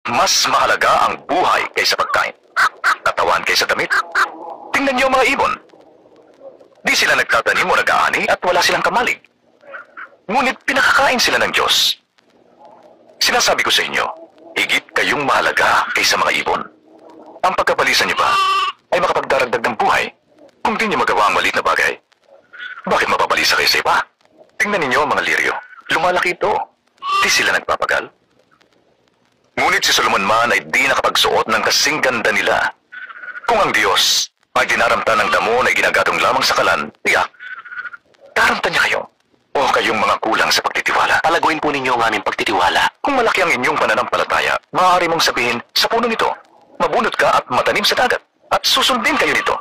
Mas mahalaga ang buhay kaysa pagkain. Katawan kaysa damit. Tingnan niyo ang mga ibon. Di sila nagtatanim o nag-aani at wala silang kamalig. Ngunit pinakakain sila ng Diyos. Sinasabi ko sa inyo, higit kayong mahalaga kaysa mga ibon. Ang pagkapalisan niyo ba ay makapagdaragdag ng buhay kung di niyo magawa ang maliit na bagay. Bakit mapabalisa kayo sa iba? Tingnan ninyo ang mga liryo. Lumalaki ito. Di sila nagpapagal. Ngunit si Solomon man ay di nakapagsuot ng kasing ganda nila. Kung ang Diyos ay dinaramta ng damo na ginagatong lamang sa kalan, tiyak, daramta niya kayo. O kayong mga kulang sa pagtitiwala. Palaguin po ninyo ang aming pagtitiwala. Kung malaki ang inyong pananampalataya, maaari mong sabihin sa punong ito, mabunot ka at matanim sa dagat, at susundin kayo nito.